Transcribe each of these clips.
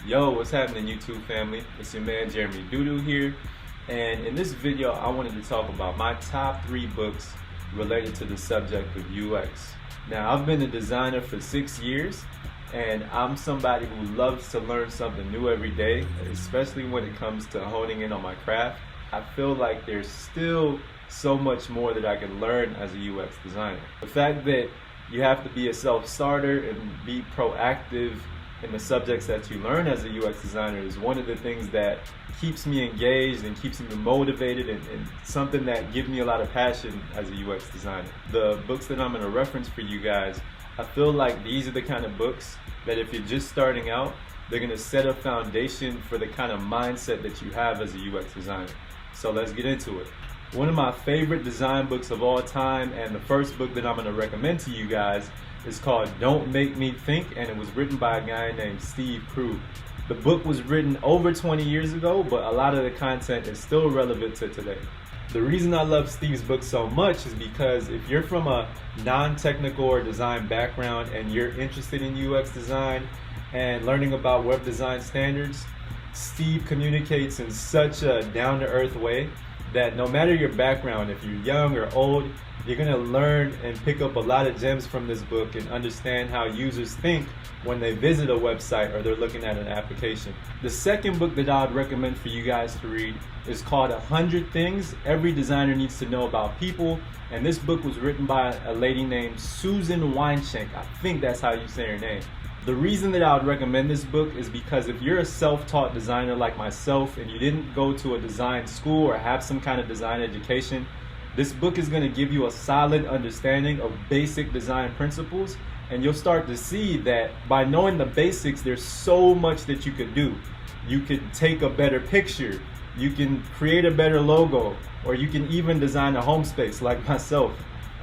Yo, what's happening YouTube family? It's your man Jeremy Doodoo here, and in this video I wanted to talk about my top 3 books related to the subject of UX. Now, I've been a designer for 6 years, and I'm somebody who loves to learn something new every day, especially when it comes to honing in on my craft. I feel like there's still so much more that I can learn as a UX designer. The fact that you have to be a self-starter and be proactive in the subjects that you learn as a UX designer is one of the things that keeps me engaged and keeps me motivated, and something that gives me a lot of passion as a UX designer. The books that I'm going to reference for you guys, I feel like these are the kind of books that if you're just starting out, they're going to set a foundation for the kind of mindset that you have as a UX designer. So let's get into it. One of my favorite design books of all time, and the first book that I'm going to recommend to you guys, is called Don't Make Me Think, and it was written by a guy named Steve Krug. The book was written over 20 years ago, but a lot of the content is still relevant to today. The reason I love Steve's book so much is because if you're from a non-technical or design background and you're interested in UX design and learning about web design standards, Steve communicates in such a down-to-earth way that no matter your background, if you're young or old, you're going to learn and pick up a lot of gems from this book and understand how users think when they visit a website or they're looking at an application. The second book that I would recommend for you guys to read is called 100 Things Every Designer Needs to Know About People, and this book was written by a lady named Susan Weinschenk. I think that's how you say her name. The reason that I would recommend this book is because if you're a self-taught designer like myself and you didn't go to a design school or have some kind of design education, this book is going to give you a solid understanding of basic design principles, and you'll start to see that by knowing the basics, there's so much that you could do. You could take a better picture, you can create a better logo, or you can even design a home space like myself.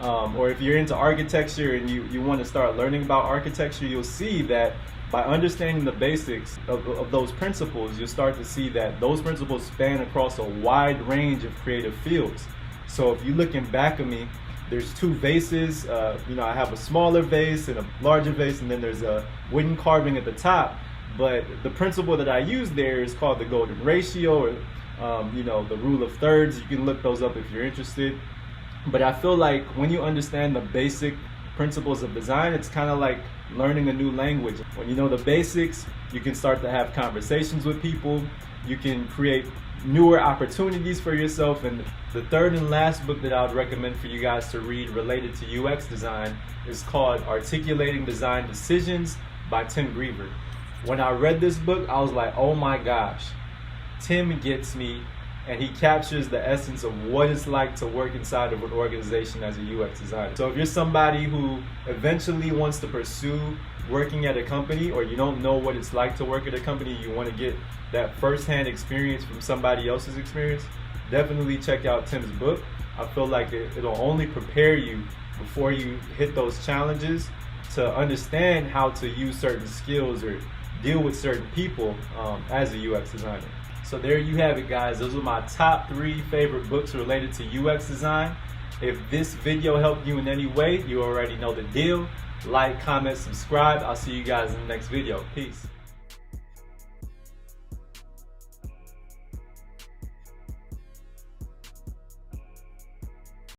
Or if you're into architecture and you want to start learning about architecture, you'll see that by understanding the basics of those principles, you'll start to see that those principles span across a wide range of creative fields. So if you're looking back at me, there's 2 vases. I have a smaller vase and a larger vase, and then there's a wooden carving at the top. But the principle that I use there is called the golden ratio, or the rule of thirds. You can look those up if you're interested. But I feel like when you understand the basic principles of design, it's kind of like learning a new language. When you know the basics, you can start to have conversations with people. You can create newer opportunities for yourself. And the third and last book that I would recommend for you guys to read related to UX design is called Articulating Design Decisions by Tim Greever. When I read this book, I was like, oh my gosh, Tim gets me, and he captures the essence of what it's like to work inside of an organization as a UX designer. So if you're somebody who eventually wants to pursue working at a company, or you don't know what it's like to work at a company, you want to get that first-hand experience from somebody else's experience, definitely check out Tim's book. I feel like it'll only prepare you before you hit those challenges to understand how to use certain skills or deal with certain people as a UX designer. So there you have it, guys. Those are my top 3 favorite books related to UX design. If this video helped you in any way, you already know the deal. Like, comment, subscribe. I'll see you guys in the next video. Peace.